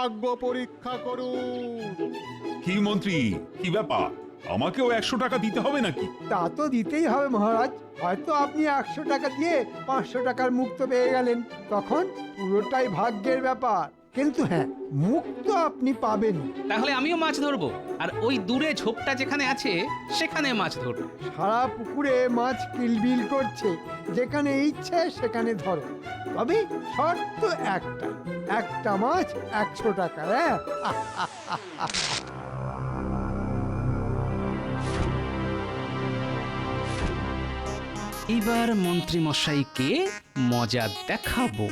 ভাগ্য পরীক্ষা করুন। কি মন্ত্রী, কি ব্যাপার? আমাকেও 100 টাকা দিতে হবে নাকি? তা তো দিতেই হবে মহারাজ। হয়তো আপনি 100 টাকা দিয়ে 500 টাকার মুক্ত পেয়ে গেলেন, তখন পুরোটাই ভাগ্যের ব্যাপার। কিন্তু হ্যাঁ, মুক্ত আপনি পাবেন। তাহলে আমিও মাছ ধরবো, আর ওই দূরে ঝোপটা যেখানে আছে সেখানে মাছ ধরবো। সারা পুকুরে মাছ কিলবিল করছে, যেখানে ইচ্ছে সেখানে ধরো। তবে শর্ত একটা, একটা মাছ 100 টাকা। হ্যাঁ, এবার মন্ত্রী মশাইকে মজা দেখাবো।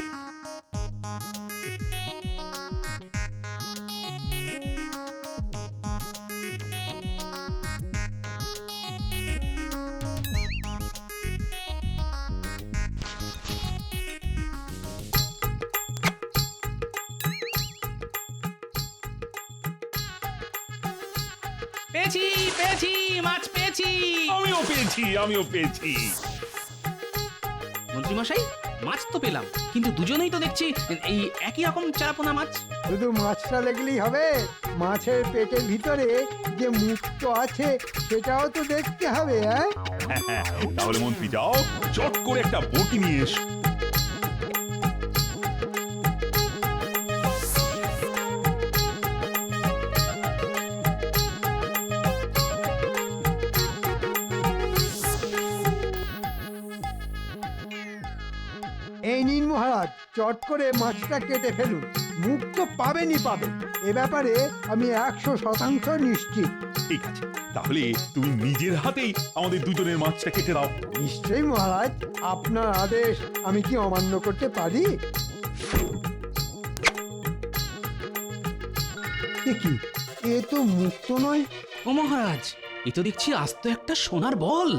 পেয়েছি পেয়েছি মাছ পেয়েছি। আমিও পেয়েছি। মন্ত্রী মশাই, মাছ তো পেলাম, কিন্তু দুজনেই তো দেখছি এই একই রকম চারাপোনা মাছ। শুধু মাছটা দেখলেই হবে, মাছের পেটের ভিতরে যে মুক্ত আছে সেটাও তো দেখতে হবে। হ্যাঁ, তাহলে মন্ত্রী যাও, চট করে একটা বটি নিয়ে এসো। এই নিন মহারাজ, চট করে মাছটা কেটে ফেলুন। মুক্ত পাবেনই পাবেন, এ ব্যাপারে আমি 100% নিশ্চিত। ঠিক আছে, তাহলে তুমি নিজের হাতেই আমাদের দুজনের মাছটা কেটে দাও। নিশ্চয়ই মহারাজ, আপনার আদেশ আমি কি অমান্য করতে পারি? এ কি, এ তো মুক্ত নয়। ও মহারাজ, এ তো দেখছি আস্ত একটা সোনার বল।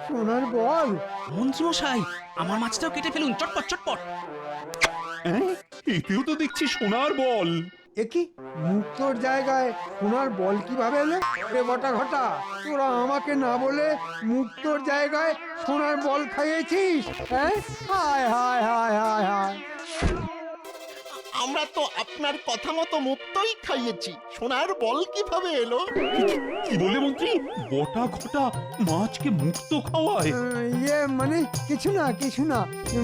সোনার বল? মন্ত্রী মশাই, আমার মাছটাও কেটে ফেলুন, চটপট চটপট। হ্যাঁ, এতেও তো দেখছি সোনার বল। এ কি, মুক্তর জায়গায় সোনার বল কিভাবে এলো? রে বটা ঘটা, তোরা আমাকে না বলে মুক্তর জায়গায় সোনার বল খাইয়েছিস? হ্যাঁ, হায় হায় হায় হায় হায়। আমরা তো আপনার কথা মতো মুক্তই খাইয়েছি, সোনার বল কিভাবে এলো? কি বলে মন্ত্রী? বটা ঘটা মাছকে মুক্ত খাওয়ায়? ইয়ে মানে কিছু না কিছু না,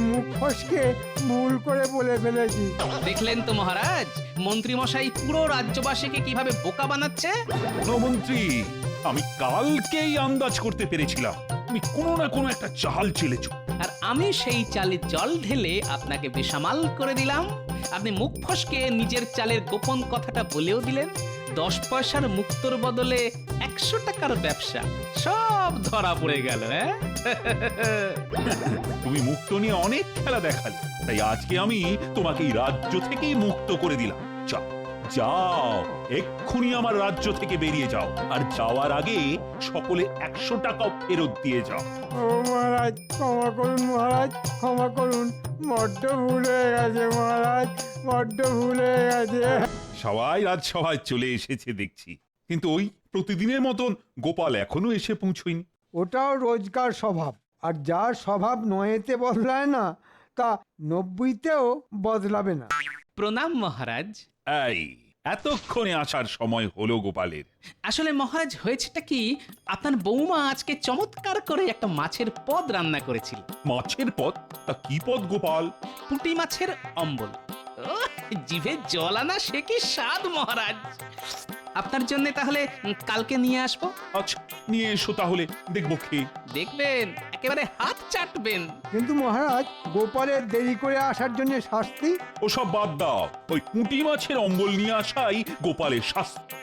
মুখ ফসকে ভুল করে বলে ফেলেছি। দেখলেন তো মহারাজ, মন্ত্রী মশাই পুরো রাজ্যবাসীকে কিভাবে বোকা বানাচ্ছে। মন্ত্রী, আমি কালকেই আন্দাজ করতে পেরেছিলাম তুমি কোনো না কোনো একটা চাল চেলেছ। আর আমি সেই চালে জল ঢেলে আপনাকে বেসামাল করে দিলাম। আপনি মুখ ফসকে নিজের চালের গোপন কথাটা বলেও দিলেন। 10 পয়সার মুক্তর বদলে 100 টাকার ব্যবসা, সব ধরা পড়ে গেল। হ্যাঁ, তুমি মুক্ত নিয়ে অনেক খেলা দেখালে, তাই আজকে আমি তোমাকে এই রাজ্য থেকেই মুক্ত করে দিলাম। যাও যাও, এক্ষুনি আমার রাজ্য থেকে বেরিয়ে যাও, আর যাওয়ার আগে সকলে 100 টাকা ফেরত দিয়ে যাও। ও মহারাজ, ক্ষমা করুন মহারাজ, ক্ষমা করুন। বড্ড ভুল হয়ে গেছে মহারাজ, বড্ড ভুল হয়ে গেছে। সবাই রাজসভায় চলে এসেছে দেখছি, কিন্তু ওই প্রতিদিনের মতন গোপাল এখনো এসে পৌঁছয়নি। ওটাও রোজকার স্বভাব, আর যার স্বভাব নয়েতে বদলায় না, তা 90তেও বদলাবে না। প্রণাম মহারাজ। এই এতক্ষণে আসার সময় হলো গোপালের। আসলে মহারাজ, হয়েছেটা কি, আপনার বৌমা আজকে চমৎকার করে একটা মাছের পদ রান্না করেছিল। মাছের পদ? তা কি পদ গোপাল? পুঁটি মাছের অম্বল। ওহ, জিভে জল আনা সে কি স্বাদ মহারাজ। আপনার জন্য তাহলে কালকে নিয়ে আসবো। আচ্ছা, নিয়ে এসো তাহলে, দেখবো খেয়ে। দেখবেন, একেবারে হাত চাটবেন। কিন্তু মহারাজ, গোপালের দেরি করে আসার জন্য শাস্তি? ওসব বাদ দাও, ওই পুঁটি মাছের অম্বল নিয়ে আসাই গোপালের শাস্তি।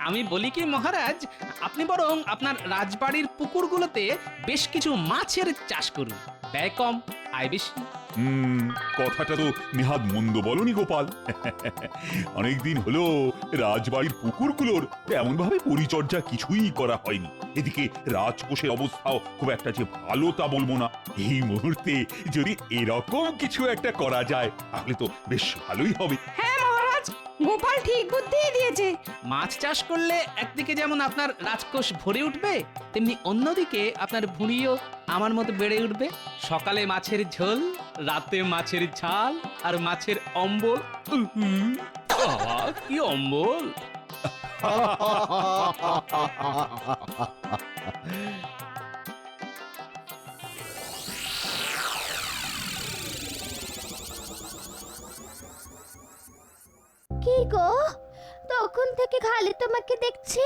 আমি বলি কি মহারাজ, আপনি বরং আপনার রাজবাড়ির পুকুরগুলোতে বেশ কিছু মাছের চাষ করুন, ব্যয় কম, আয় বেশি। কথাটা তো নেহাত মন্দ বলনি গোপাল। অনেকদিন হলো রাজবাড়ির পুকুরগুলোর এমন ভাবে পরিচর্যা কিছুই করা হয়নি। এদিকে রাজকোষের অবস্থাও খুব একটা যে ভালো তা বলবো না। এই মুহূর্তে যদি এরকম কিছু একটা করা যায় তাহলে তো বেশ ভালোই হবে। হ্যাঁ মহারাজ, গোপাল ঠিক বুদ্ধি দিয়েছে। মাছ চাষ করলে একদিকে যেমন আপনার রাজকোষ ভরে উঠবে, তেমনি অন্যদিকে আপনার ভুঁড়িও আমার মতো বেড়ে উঠবে। সকালে মাছের ঝোল, রাতে মাছের ঝাল, আর মাছের অম্বল। আহা, কি অম্বল! কি গো, তখন থেকে খালি তোমাকে দেখছি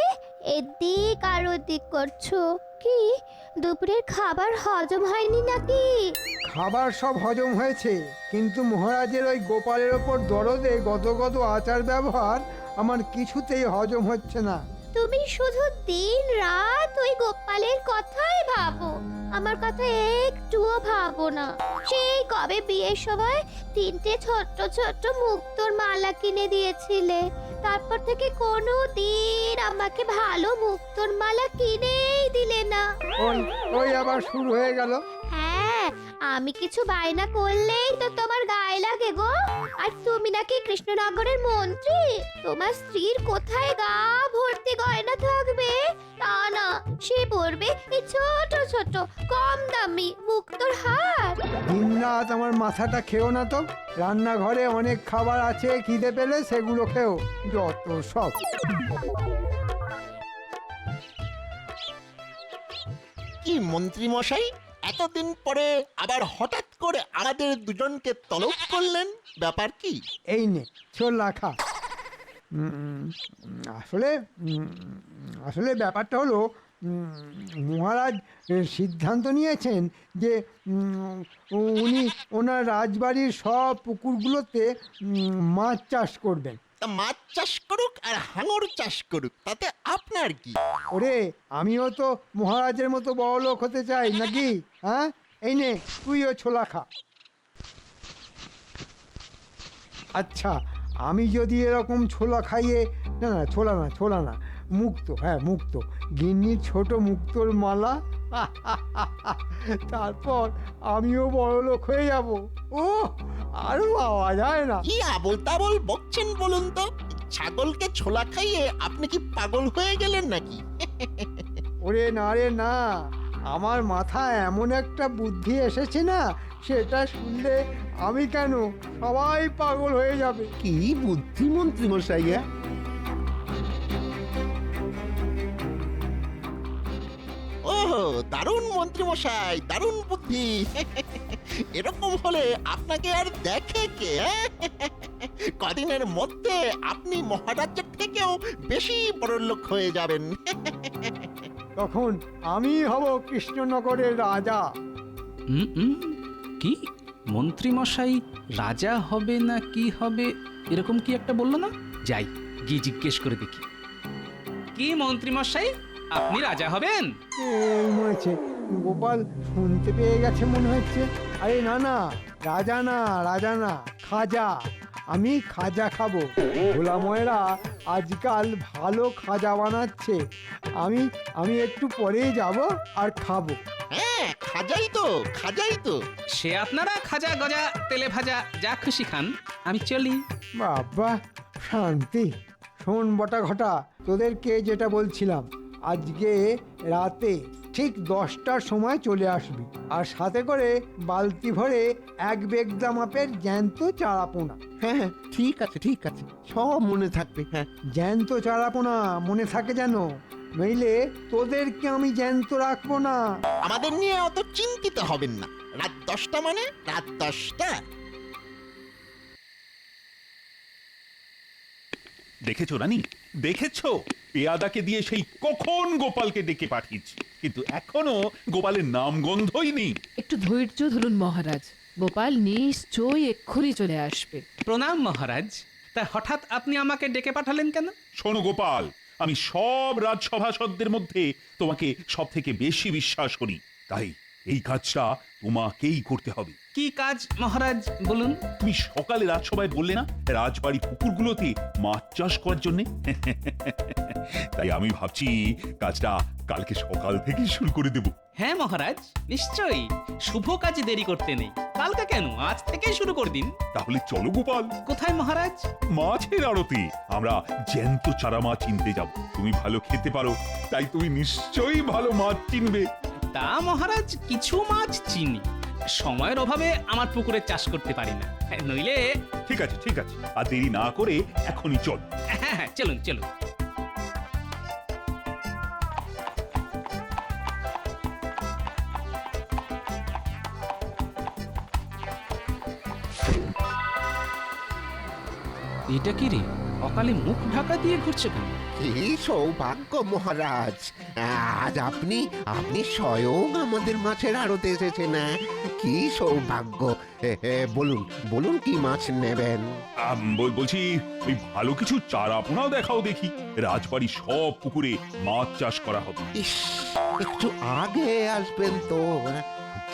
এদিক আর ওদিক করছো। কি দুপুরের খাবার হজম হয়নি নাকি? খাবার সব হজম হয়েছে, কিন্তু মহারাজের ওই গোপালের ওপর দরদে গত আচার ব্যবহার আমার কিছুতেই হজম হচ্ছে না। তুমি শুধু দিন রাত ওই গোপালের কথাই ভাবো, আমার কথা একটুও ভাবো না। সেই কবে বিয়ের সময় 3টে ছোট্ট ছোট্ট মুক্তোর মালা কিনে দিয়েছিলে, তারপর থেকে কোনো দিন আমাকে ভালো মুক্তোর মালা কিনেই দিলে না। ওই আবার শুরু হয়ে গেল। হ্যাঁ, আমি কিছু বায়না করলেই তো তোমার গায়ে লাগে গো। আর তুমি নাকি কৃষ্ণনগরের মন্ত্রী, তোমার স্ত্রীর কোথায় গা ভর্তি গয়না থাকবে তা না, সে পরবে এই ছোট ছোট কম দামি মুক্তোর হার। দিনরাত আমার মাথাটা খেও না তো, রান্নাঘরে অনেক খাবার আছে, খিদে পেলে সেগুলো খেও, যত সব। কি মন্ত্রী মশাই, এতদিন পরে আবার হঠাৎ করে আমাদের দুজনকে তলব করলেন, ব্যাপার কি? এই নে ছোলা খা। আসলে আসলে ব্যাপারটা হলো, মহারাজ সিদ্ধান্ত নিয়েছেন যে উনি ওনার রাজবাড়ির সব পুকুরগুলোতে মাছ চাষ করবেন। তা মাছ চাষ করুক আর হাঙর চাষ করুক, তাতে আপনার কি? ওরে, আমিও তো মহারাজের মতো বড় লোক হতে চাই নাকি? হ্যাঁ, এই নে তুইও ছোলা খা। আচ্ছা, আমি যদি এরকম ছোলা খাইয়ে, না না ছোলা না মুক্তো, হ্যাঁ মুক্তো, গিন্নির ছোট মুক্তোর মালা, তারপর আমিও বড় লোক হয়ে যাব। ও আর পাওয়া যায় না। কি আবল তাবল বকছেন বলুন তো? ছাগলকে ছোলা খাইয়ে আপনি কি পাগল হয়ে গেলেন নাকি? ওরে না রে না, আমার মাথায় এমন একটা বুদ্ধি এসেছে না, সেটা শুনলে আমি কেন, সবাই পাগল হয়ে যাবে। কি বুদ্ধিমন্ত্রী মশাইয়া! ওহো, দারুণ মন্ত্রী মশাই, দারুণ বুদ্ধি। এরকম হলে আপনাকে আর দেখে কে? কদিনের মধ্যে আপনি মহারাজের থেকেও বেশি বড়লোক হয়ে যাবেন। তখন আমি হব কৃষ্ণনগরের রাজা। কি মন্ত্রী মশাই রাজা হবে না কি হবে, এরকম কি একটা বললো না? যাই গিয়ে জিজ্ঞেস করে দেখি। কি মন্ত্রী মশাই, আপনি রাজা হবেন? এই মরেছে, গোপাল শুনতে পেয়ে গেছে মনে হচ্ছে। আরে না না, রাজা না খাজা। আমি খাজা খাবো। ভোলা ময়রা আজকাল ভালো খাজা বানাচ্ছে। আমি একটু পরেই যাব আর খাবো। হ্যাঁ, খাজাই তো। সে আপনারা খাজা গজা তেলে ভাজা যা খুশি খান, আমি চলি। বাবা শান্তি। শোন বটা ঘটা, তোদেরকে যেটা বলছিলাম, আজকে রাতে ঠিক 10টার সময় চলে আসবি, আর সাথে করে বালতি ভরে 1 বেগদা মাপের জ্যান্ত চারাপোনা। হ্যাঁ, ঠিক আছে, সব মনে থাকবে। হ্যাঁ, জ্যান্ত চারাপোনা মনে থাকে যেন, নইলে তোদেরকে আমি জ্যান্ত রাখবো না। আমাদের নিয়ে অত চিন্তিত হবেন না। রাত 10টা মানে রাত 10টা। দেখেছো রানী, দেখেছো? পেয়াদাকে দিয়ে সেই কখন গোপালকে ডেকে পাঠিয়েছি, কিন্তু এখনো গোপালের নাম গন্ধই নেই। একটু ধৈর্য ধরুন মহারাজ, গোপাল নিশ্চয়ই এক্ষুনি চলে আসবে। প্রণাম মহারাজ। তা হঠাৎ আপনি আমাকে ডেকে পাঠালেন কেন? শোনো গোপাল, আমি সব রাজসভাসদদের মধ্যে তোমাকে সব থেকে বেশি বিশ্বাস করি, তাই এই কাজটা তোমাকেই করতে হবে। কি কাজ মহারাজ বলুন? তুমি সকালে রাজসভায় বললে না রাজবাড়ি পুকুরগুলোতে মাছ চাষ করার জন্য? তাই আমি ভাবছি কাজটা কালকে সকাল থেকে শুরু করে দেব। হ্যাঁ মহারাজ, নিশ্চয়ই শুভ কাজে দেরি করতে নেই। কালকে কেন, আজ থেকেই শুরু করে দিন। তাহলে চলো গোপাল, কোথায় মহারাজ? মাছের আড়তে আমরা জ্যান্ত চারা মাছ চিনতে যাব। তুমি ভালো খেতে পারো, তাই তুমি নিশ্চয়ই ভালো মাছ চিনবে। তা মহারাজ, কিছু মাছ চিনি, সময়ের অভাবে আমার পুকুরে চাষ করতে পারি না, নইলে। ঠিক আছে ঠিক আছে, আর দেরি না করে এখনই চল। হ্যাঁ হ্যাঁ, চলুন চলুন। এটা কি রে, অকালে মুখ ঢাকা দিয়ে ঘুরছে কেন? কি সৌভাগ্য মহারাজ, আজ আপনি আপনি স্বয়ং আমাদের মাছের আড়তে এসেছেন। কি সৌভাগ্য। বলুন বলুন কি মাছ নেবেন? বলছি ওই ভালো কিছু চারা পোনাও দেখাও দেখি। রাজবাড়ি সব পুকুরে মাছ চাষ করা হবে। ইস, একটু আগে আসবেন তো।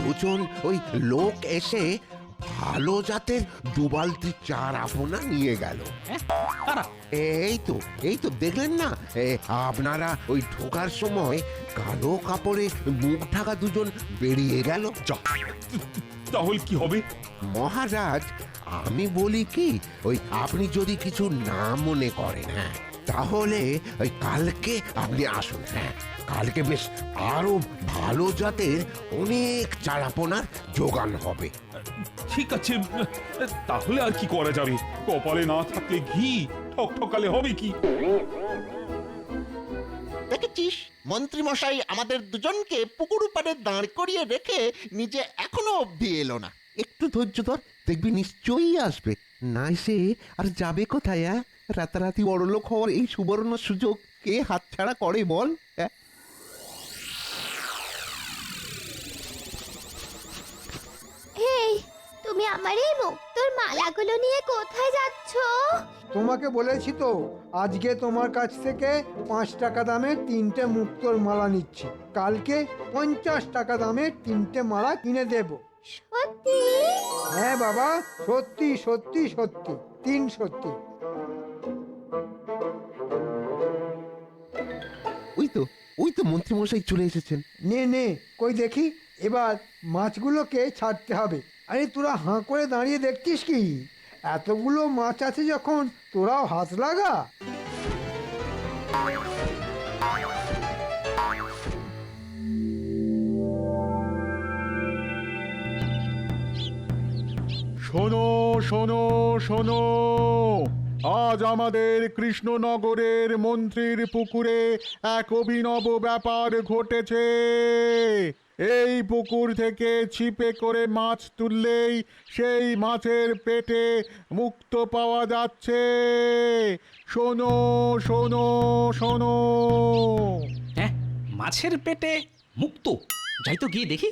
দুজন ওই লোক এসে ভালো জাতের দুবালতি চারা পোনা নিয়ে গেল। কারা? এই তো দেখলেন না, আপনারা ওই ঢোকার সময় কালো কাপড়ে মুখ ঢাকা দুজন বেরিয়ে গেল। যা, তাহলে কি হবে? মহারাজ, আমি বলি কি, ওই আপনি যদি কিছু না মনে করেন, হ্যাঁ, তাহলে ওই কালকে আপনি আসুন। হ্যাঁ, কালকে বেশ আরো ভালো জাতের অনেক চারাপোনার জোগান হবে। ঠিক আছে, তাহলে আর কি করা যাবে? কপালে না থাকলে ঘি, ঠকঠকালে হবে কি? দেখেছিস, মন্ত্রী মশাই আমাদের দুজনকে পুকুর পাড়ে দাঁড় করিয়ে রেখে নিজে এখনো অব্দি এলো না। একটু ধৈর্য ধর, দেখবি নিশ্চয়ই আসবে। না এসে আর যাবে কোথায়? রাতারাতি বড়লোক হওয়ার এই সুবর্ণ সুযোগ কে হাতছাড়া করে বল? এই, তুমি আমার এই মুক্তোর মালাগুলো নিয়ে কোথায় যাচ্ছ? তোমাকে বলেছি তো, আজকে তোমার কাছ থেকে 5 টাকা দামের 3টে মুক্তোর মালা নিচ্ছি। কালকে 50 টাকা দামের 3টে মালা কিনে দেব। সত্যি? হ্যাঁ বাবা, সত্যি সত্যি সত্যি, 3 সত্যি। ওই তো মন্ত্রী মশাই চলে এসেছেন। নে নে, কই দেখি, এবার মাছগুলোকে ছাড়তে হবে। আরে তোরা হাঁ করে দাঁড়িয়ে দেখছিস কি? এতগুলো মাছ আছে যখন, তোরাও হাত লাগা। শোনো শোনো শোনো, আজ আমাদের কৃষ্ণনগরের মন্ত্রীর পুকুরে এক অভিনব ব্যাপার ঘটেছে। এই পুকুর থেকে ছিপে করে মাছ তুললেই সেই মাছের পেটে মুক্তো পাওয়া যাচ্ছে। শোনো শোনো শোনো। হ্যাঁ, মাছের পেটে মুক্তো? যাই তো গিয়ে দেখি।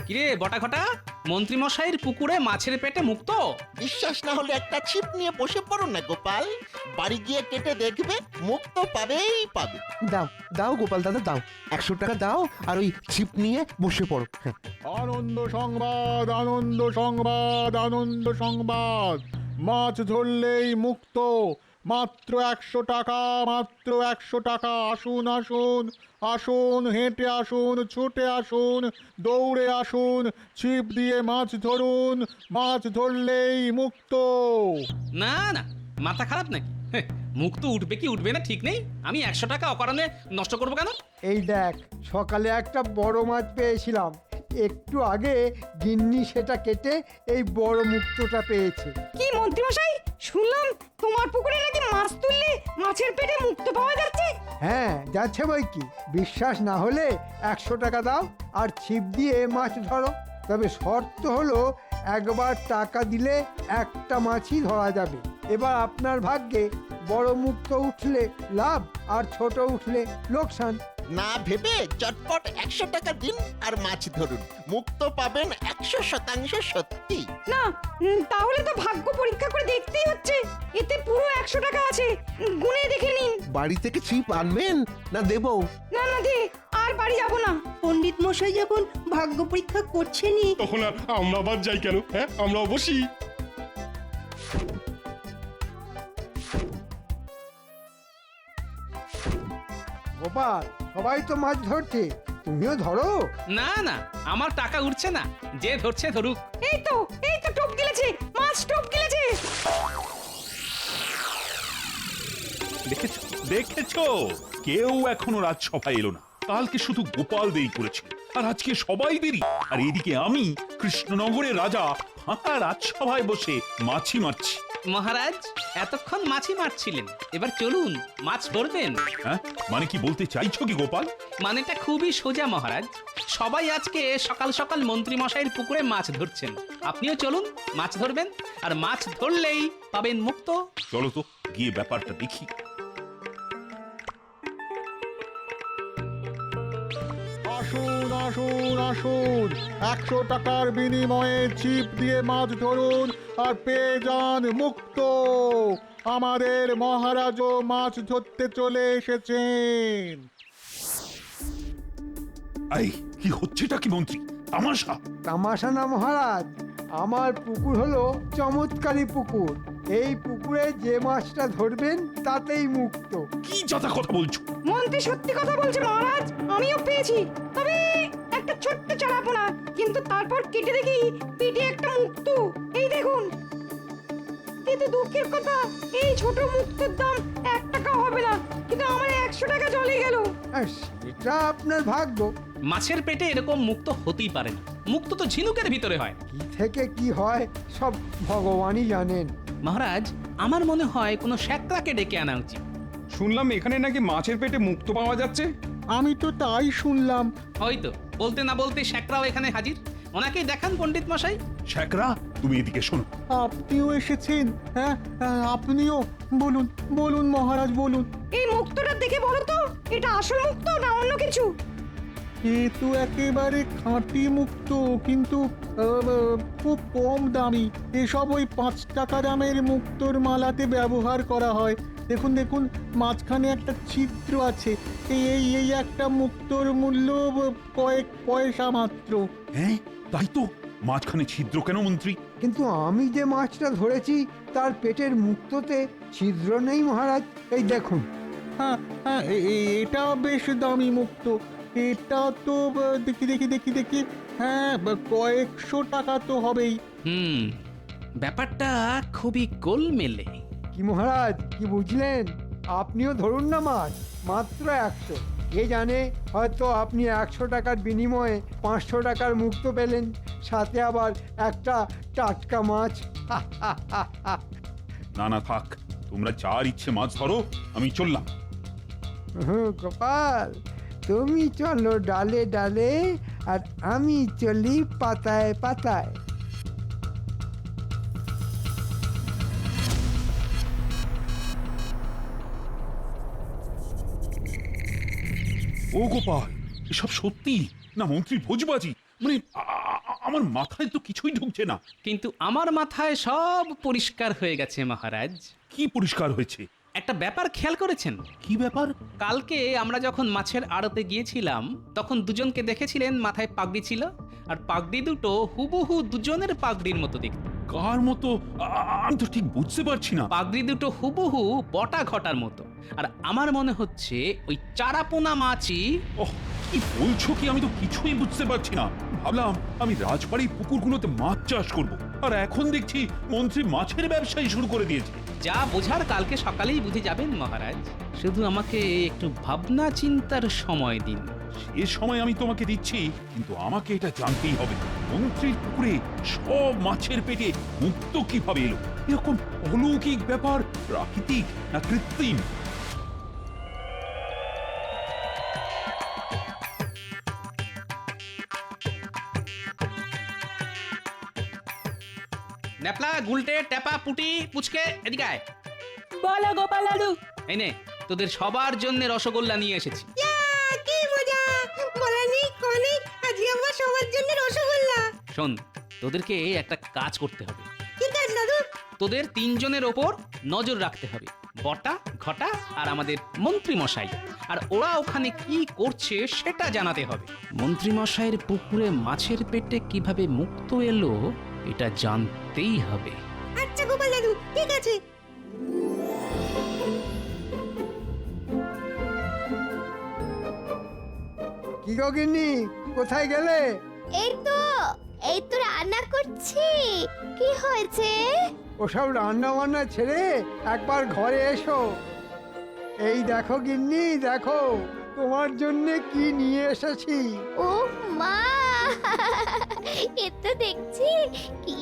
কিরে বটা ঘটা, মন্ত্রী মশাইয়ের পুকুরে মাছের পেটে মুক্তো? বিশ্বাস না হলে একটা ছিপ নিয়ে বসে পড়ো না গোপাল, বাড়ি গিয়ে কেটে দেখবে, মুখ তো পাবেই পাবে। দাও দাও গোপাল দাদা, দাও 100 টাকা দাও, আর ওই ছিপ নিয়ে বসে পড়ো। হ্যাঁ, আনন্দ সংবাদ, আনন্দ সংবাদ, আনন্দ সংবাদ। মাছ ধরলেই মুক্ত, মাত্র 100 টাকা, মাত্র 100 টাকা। আসুন আসুন আসুন, হেঁটে আসুন, ছুটে আসুন, দৌড়ে আসুন, ছিপ দিয়ে মাছ ধরুন, মাছ ধরলেই মুক্ত। না না, মাথা খারাপ নাকি? হ্যাঁ, মুক্তো উঠবে কি উঠবে না ঠিক নেই। আমি 100 টাকা অকারণে নষ্ট করবো কেন? এই দেখ, সকালে একটা বড় মাছ পেয়েছিলাম, একটু আগে গিন্নি সেটা কেটে এই বড় মুক্তোটা পেয়েছে। কি মন্ত্রীমশাই, শুনলাম তোমার পুকুরে নাকি মাছ তুললে মাছের পেটে মুক্তো পাওয়া যাচ্ছে? হ্যাঁ, যাচ্ছে বই কি। বিশ্বাস না হলে 100 টাকা দাও আর ছিপ দিয়ে মাছ ধরো। তবে শর্ত হলো, একবার টাকা দিলে একটা মাছই ধরা যাবে। এবার আপনার ভাগ্যে বড় মুক্তো উঠলে লাভ, আর ছোট উঠলে লোকসান। না ভেবে চটপট 100 টাকা দিন আর মাছ ধরুন, মুক্ত পাবেন 100% সত্যি। না, তাহলে তো ভাগ্য পরীক্ষা করে দেখতেই হচ্ছে। এতে পুরো 100 টাকা আছে, গুনে দেখে নিন। বাড়ি থেকে ছিপ আনবেন না দেবো? না না, দে, আর বাড়ি যাব না। অন্য পণ্ডিত মশাই যখন ভাগ্য পরীক্ষা করছেনই, তখন আর আমরা আবার যাই কেন? হ্যাঁ, আমরা বসি। গোপাল, সবাই তো মাছ ধরছে, তুমিও ধরো। না না, আমার টাকা উঠছে না, যে ধরছে ধরুক। এই তো টোপ গিলেছে, মাছ টোপ গিলেছে। দেখেছো দেখেছো, কেউ এখনো রাজসভায় এলো না। কালকে শুধু গোপাল দেরি করেছে, আর আজকে সবাই দেরি। আর এদিকে আমি কৃষ্ণনগরের রাজা ফাঁকা রাজসভায় বসে মাছি মারছি। মহারাজ, এতক্ষণ মাছি মারছিলেন, এবার চলুন মাছ ধরবেন। হ্যাঁ, মানে কি বলতে চাইছো কি গোপাল? মানেটা খুবই সোজা মহারাজ। সবাই আজকে সকাল সকাল মন্ত্রী মশাইয়ের পুকুরে মাছ ধরছেন, আপনিও চলুন মাছ ধরবেন, আর মাছ ধরলেই পাবেন মুক্ত। চলো তো গিয়ে ব্যাপারটা দেখি। আসুন আসুন আসুন, 100 টাকার বিনিময়ে ছিপ দিয়ে মাছ ধরুন আর পেয়ে যান মুক্ত। আমাদের মহারাজও মাছ ধরতে চলে এসেছেন। এই কি হচ্ছেটা কি মন্ত্রী? তামাশা? তামাশা না মহারাজ, আমার পুকুর হলো চমৎকারী পুকুর। এই পুকুরে যে মাছটা ধরবেন তাতেই মুক্ত। কি যথা কথা বলছো? মন্ত্রী সত্যি কথা বলছে মহারাজ, আমিও পেয়েছি, তবে একটা ছোট্ট চারাপোনা, কিন্তু তারপর কেটে দেখি পেটে একটা মুক্ত। এই দেখুন। কিন্তু দুঃখের কথা, এই ছোট মুক্তর দাম 1 টাকা হবে না, কিন্তু আমার 100 টাকা চলে গেল। আর সেটা আপনার ভাগ্য। মাছের পেটে এরকম মুক্ত হতেই পারে না, মুক্ত তো ঝিনুকের ভিতরে হয়। কি থেকে কি হয় সব ভগবানই জানেন। মহারাজ, আমার মনে হয় কোনো শ্যাকরাকে ডেকে আনা উচিত। শুনলাম এখানে নাকি মাছের পেটে মুক্ত পাওয়া যাচ্ছে। আমি তো তাই শুনলাম। হয়তো বলতে না বলতে শ্যাকরাও এখানে হাজির, ওনাকেই দেখান পণ্ডিত মশাই। শ্যাকরা, তুমি এদিকে শোনো। আপনিও এসেছেন? হ্যাঁ, আপনিও বলুন বলুন মহারাজ বলুন। এই মুক্তটা দেখে বলো তো, এটা আসল মুক্ত না অন্য কিছু? এ তো একেবারে খাঁটি মুক্ত, কিন্তু খুব কম দামি। এসব ওই 5 টাকা দামের মুক্তোর মালাতে ব্যবহার করা হয়। দেখুন দেখুন, মাঝখানে একটা ছিদ্র আছে। এই একটা মুক্তোর মূল্য কয়েক পয়সা মাত্র। হ্যাঁ তাই তো, মাঝখানে ছিদ্র কেন মন্ত্রী? কিন্তু আমি যে মাছটা ধরেছি তার পেটের মুক্ততে ছিদ্র নেই মহারাজ। এই দেখুন। হ্যাঁ হ্যাঁ, এটা বেশ দামি মুক্ত। এটা তো দেখি দেখি দেখি দেখি, হ্যাঁ কয়েকশো টাকা তো হবেই। ব্যাপারটা খুবই গোলমেলে। কি মহারাজ, কি বুঝলেন? আপনিও ধরুন না মাছ, মাত্র 100। কে জানে, হয়তো আপনি 100 টাকার বিনিময়ে 500 টাকার মুক্ত পেলেন, সাথে আবার একটা টাটকা মাছ। না না থাক, তোমরা যার ইচ্ছে মাছ ধরো, আমি চললাম। গোপাল, তুমি চলো ডালে ডালে, আর আমি চলি পাতায় পাতায়। ও গোপাল, এসব সত্যি না মন্ত্রীর ভোজবাজি? মানে আমার মাথায় তো কিছুই ঢুকছে না। কিন্তু আমার মাথায় সব পরিষ্কার হয়ে গেছে মহারাজ। কি পরিষ্কার হয়েছে? একটা ব্যাপার খেয়াল করেছেন? কি ব্যাপার? কালকে আমরা যখন মাছের আড়তে গিয়েছিলাম, তখন দুজনকে দেখেছিলেন মাথায় পাগড়ি ছিল, আর পাগড়ি দুটো হুবহু দুজনের পাগড়ির মতো দেখতে। কার মতো? আমি তো ঠিক বুঝতে পারছি না। পাগড়ি দুটো হুবহু বটা ঘটার মতো, আর আমার মনে হচ্ছে ওই চারাপোনা মাছই। ওহ, কি বলছো কি? আমি তো কিছুই বুঝতে পারছি না। ভাবলাম আমি রাজবাড়ির পুকুরগুলোতে মাছ চাষ করব, আর এখন দেখছি মন্ত্রী মাছের ব্যবসায়ী শুরু করে দিয়েছে। যা বোঝার কালকে সকালেই বুঝে যাবেন মহারাজ, শুধু আমাকে একটু ভাবনা চিন্তার সময় দিন। সে সময় আমি তোমাকে দিচ্ছি, কিন্তু আমাকে এটা জানতেই হবে, মন্ত্রীর পুকুরে সব মাছের পেটে মুক্ত কিভাবে এলো? এরকম অলৌকিক ব্যাপার প্রাকৃতিক না কৃত্রিম? ন্যাপলা, গুলটে, টেপা, পুটি, পুচকে, এদিকে আয়। বলো গোপাল দাদু। এই নে, তোদের সবার জন্য রসগোল্লা নিয়ে এসেছি। কি মজা! বলানি কোনি, আজকে আমরা সবার জন্য রসগোল্লা। শোন, তোদেরকে একটা কাজ করতে হবে। কি কাজ দাদু? তোদের 3 জনের ওপর নজর রাখতে হবে, বটা, ঘটা আর আমাদের মন্ত্রী মশাই। আর ওরা ওখানে কি করছে সেটা জানাতে হবে। মন্ত্রীমশাইয়ের পুকুরে মাছের পেটে কিভাবে মুক্ত এলো এটা জানতেই হবে। আচ্ছা গোপাল দাদু, ঠিক আছে। কি গো গিন্নি, কোথায় গেলে? এই তো রান্না করছি। কি হয়েছে? ওসব রান্না বান্না ছেড়ে একবার ঘরে এসো। এই দেখো গিন্নি, দেখো তোমার জন্য কি নিয়ে এসেছি। ও মা, এ তো দেখছি কি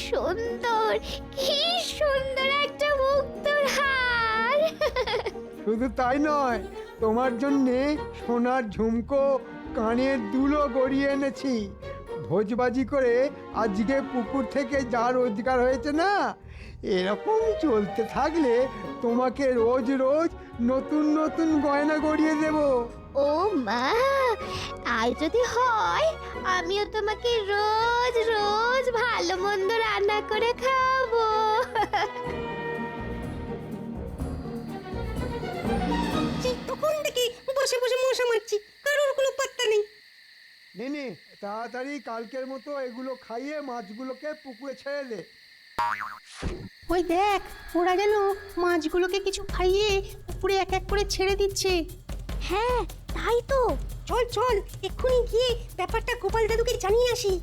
সুন্দর, কি সুন্দর একটা মুক্তোর হার। শুধু তাই নয়, তোমার জন্যে সোনার ঝুমকো, কানের দুলও গড়িয়ে এনেছি। ভোজবাজি করে আজকে পুকুর থেকে যা রোজগার হয়েছে না, এরকম চলতে থাকলে তোমাকে রোজ রোজ নতুন নতুন গয়না গড়িয়ে দেব। ও মা, আর যদি হয় আমিও তোমাকে রোজ রোজ ভালো মন্দ রান্না করে খাবো। তখন থেকে বসে বসে মশা মারছি, কারোর কোনো পাত্তা নেই। নে তাড়াতাড়ি কালকের মতো এগুলো খাইয়ে মাছগুলোকে পুকুরে ছেড়ে দে। ওই দেখ, ওরা যেন মাছগুলোকে কিছু খাইয়ে পুকুরে এক এক করে ছেড়ে দিচ্ছে। হ্যাঁ তাই তো। চল চল, এক্ষুনি গিয়ে ব্যাপারটা গোপাল দাদুকে জানিয়ে আসি।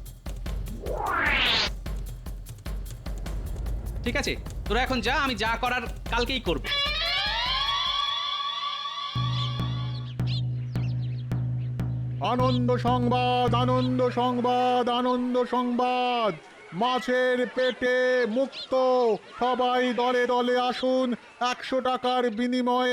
ঠিক আছে, তোরা এখন যা, আমি যা করার কালকেই করব। আনন্দ সংবাদ, আনন্দ সংবাদ, আনন্দ সংবাদ। মাছের পেটে মুক্ত, সবাই দলে দলে আসুন, 100 টাকার বিনিময়ে